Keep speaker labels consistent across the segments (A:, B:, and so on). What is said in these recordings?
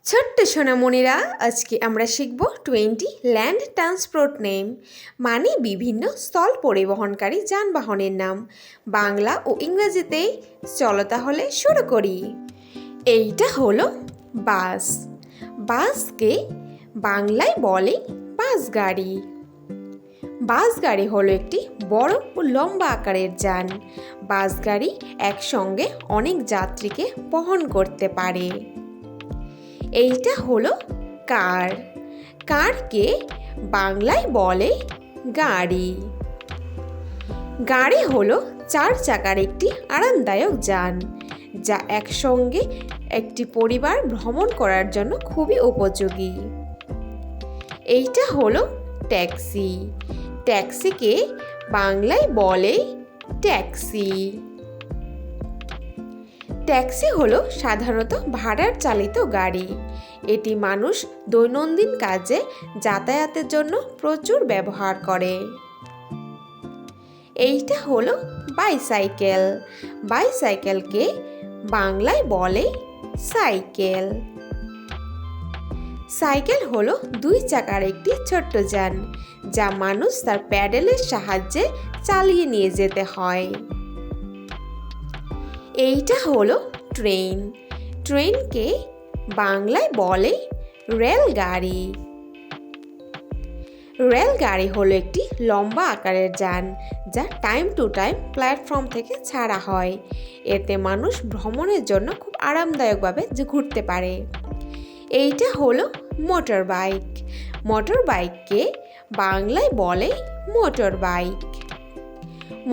A: ছোট্ট সোনামণিরা, আজকে আমরা শিখব 20 ল্যান্ড ট্রান্সপোর্ট নেম, মানে বিভিন্ন স্থল পরিবহনকারী যানবাহনের নাম। বাংলা ও ইংরেজিতে। চলো তাহলে শুরু করি। এইটা হলো বাস। বাসকে বাংলায় বলে বাস গাড়ি। বাস গাড়ি হলো একটি বড় ও লম্বা আকারের যান। বাস গাড়ি একসঙ্গে অনেক যাত্রীকে বহন করতে পারে। এইটা হলো কার। কারকে বাংলায় বলে গাড়ি। গাড়ি হলো 4 চাকার একটি আরামদায়ক যান, যা একসঙ্গে একটি পরিবার ভ্রমণ করার জন্য খুবই উপযোগী। এইটা হলো ট্যাক্সি। ট্যাক্সিকে বাংলায় বলে ট্যাক্সি। ট্যাক্সি হলো সাধারণত ভাড়ার চালিত গাড়ি। এটি মানুষ দৈনন্দিন কাজে যাতায়াতের জন্য প্রচুর ব্যবহার করে। এইটা হলো বাইসাইকেল। বাইসাইকেলকে বাংলায় বলে সাইকেল। সাইকেল হলো 2 চাকার একটি ছোট্ট যান, যা মানুষ তার প্যাডেলের সাহায্যে চালিয়ে নিয়ে যেতে হয়। এইটা হলো ট্রেন। ট্রেনকে বাংলায় বলে রেলগাড়ি। রেলগাড়ি হলো একটি লম্বা আকারের যান, যা টাইম টু টাইম প্ল্যাটফর্ম থেকে ছাড়া হয়। এতে মানুষ ভ্রমণের জন্য খুব আরামদায়কভাবে ঘুরতে পারে। এইটা হলো মোটর বাইক। মোটর বাইককে বাংলায় বলে মোটর বাইক।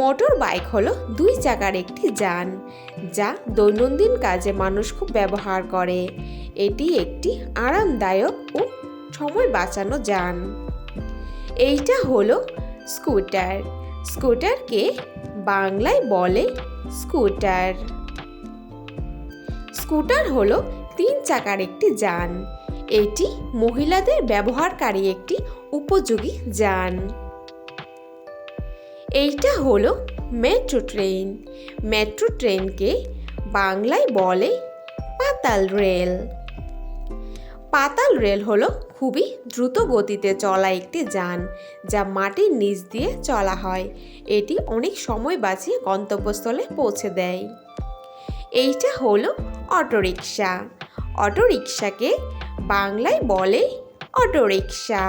A: মোটর বাইক হলো 2 চাকার একটি যান, যা দৈনন্দিন কাজে মানুষ খুব ব্যবহার করে। এটি একটি আরামদায়ক ও সময় বাঁচানো যান। এইটা হলো স্কুটার। স্কুটারকে বাংলায় বলে স্কুটার। স্কুটার হলো 3 চাকার একটি যান। এটি মহিলাদের ব্যবহারকারী একটি উপযোগী যান। এইটা হলো মেট্রো ট্রেন। মেট্রো ট্রেনকে বাংলায় বলে পাতাল রেল। পাতাল রেল হলো খুবই দ্রুত গতিতে চলা একটি যান, যা মাটির নিচ দিয়ে চলা হয়। এটি অনেক সময় বাঁচিয়ে গন্তব্যস্থলে পৌঁছে দেয়। এইটা হলো অটোরিকশা। অটোরিকশাকে বাংলায় বলে অটোরিকশা।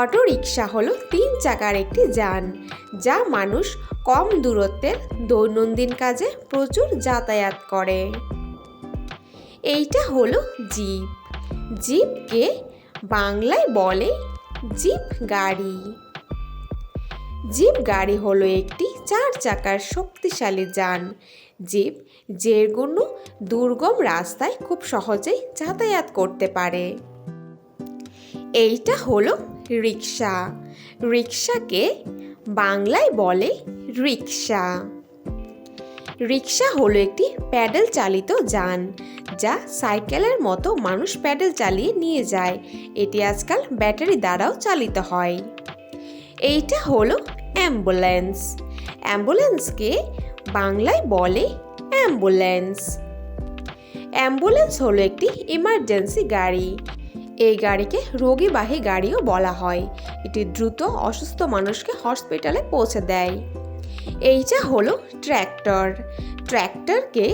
A: অটোরিকশা হলো 3 চাকার একটি যান, যা মানুষ কম দূরত্বের দৈনন্দিন কাজে প্রচুর যাতায়াত করে। এইটা হলো জিপ। জিপকে বাংলায় বলে জিপ গাড়ি। জিপ গাড়ি হলো একটি 4 চাকার শক্তিশালী যান। জিপ যে কোনো দুর্গম রাস্তায় খুব সহজেই যাতায়াত করতে পারে। এইটা হলো রিক্সা। রিক্সাকে বাংলায় বলে রিক্সা। রিক্সা হলো একটি প্যাডেল চালিত যান, যা সাইকেলের মতো মানুষ প্যাডেল চালিয়ে নিয়ে যায়। এটি আজকাল ব্যাটারি দ্বারাও চালিত হয়। এইটা হলো অ্যাম্বুলেন্স। অ্যাম্বুলেন্সকে বাংলায় বলে অ্যাম্বুলেন্স। অ্যাম্বুলেন্স হলো একটি ইমার্জেন্সি গাড়ি। এই গাড়িকে রোগীবাহী গাড়িও বলা হয়। এটি দ্রুত অসুস্থ মানুষকে হসপিটালে পৌঁছে দেয়। এইটা হলো ট্র্যাক্টর। ট্র্যাক্টরকে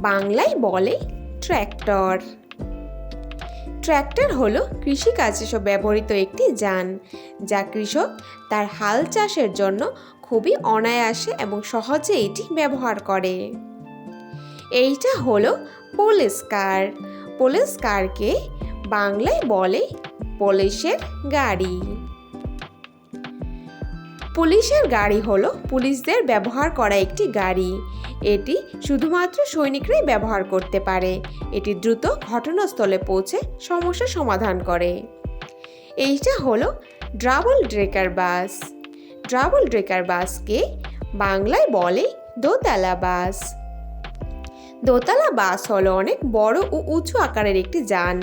A: বাংলায় বলে ট্র্যাক্টর। ট্র্যাক্টর হলো কৃষিকাজে ব্যবহৃত একটি যান, যা কৃষক তার হাল চাষের জন্য খুবই অনায়াসে এবং সহজে এটি ব্যবহার করে। এইটা হলো পুলিশ কার। পুলিশ কারকে বাংলায় বলে পুলিশের গাড়ি। পুলিশের গাড়ি হলো পুলিশদের ব্যবহার করা একটি গাড়ি। এটি শুধুমাত্র সৈনিকরাই ব্যবহার করতে পারে। এটি দ্রুত ঘটনাস্থলে পৌঁছে সমস্যা সমাধান করে। এইটা হলো double decker bus. Double decker বাসকে বাংলায় বলে দোতলা বাস। দোতলা বাস হলো অনেক বড় ও উঁচু আকারের একটি যান,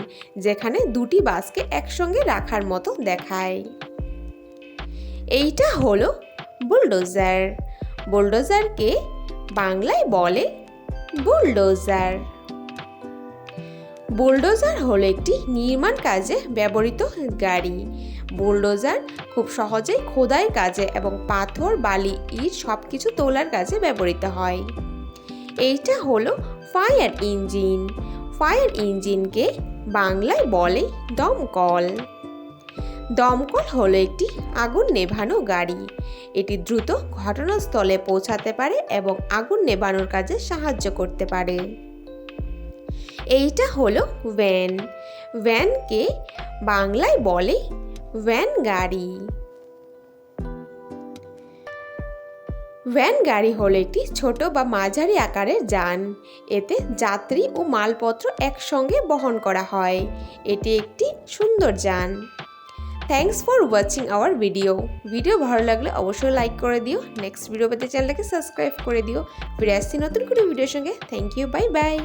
A: যেখানে 2টি বাসকে একসঙ্গে রাখার মতো দেখায়। এইটা হলো বুলডোজার। বুলডোজারকে বাংলায় বলে বুলডোজার। বুলডোজার হলো একটি নির্মাণ কাজে ব্যবহৃত গাড়ি। বুলডোজার খুব সহজেই খোদাই কাজে এবং পাথর, বালি, ইট সব কিছু তোলার কাজে ব্যবহৃত হয়। এইটা হলো ফায়ার ইঞ্জিন। ফায়ার ইঞ্জিনকে বাংলায় বলে দমকল। দমকল হলো একটি আগুন নেভানো গাড়ি। এটি দ্রুত ঘটনাস্থলে পৌঁছাতে পারে এবং আগুন নেভানোর কাজে সাহায্য করতে পারে। এইটা হলো ভ্যান। ভ্যানকে বাংলায় বলে ভ্যান গাড়ি। ভ্যান গাড়ি হলো একটি ছোট বা মাঝারি আকারের যান। এতে যাত্রী ও মালপত্র একসঙ্গে বহন করা হয়। এটি একটি সুন্দর যান। Thanks for watching hour video ভালো লাগলে অবশ্যই লাইক করে দিও। নেক্সট ভিডিও পেতে চ্যানেলটাকে সাবস্ক্রাইব করে দিও। ফিরে আসছি নতুন কোনো ভিডিওর সঙ্গে। Thank you, bye by.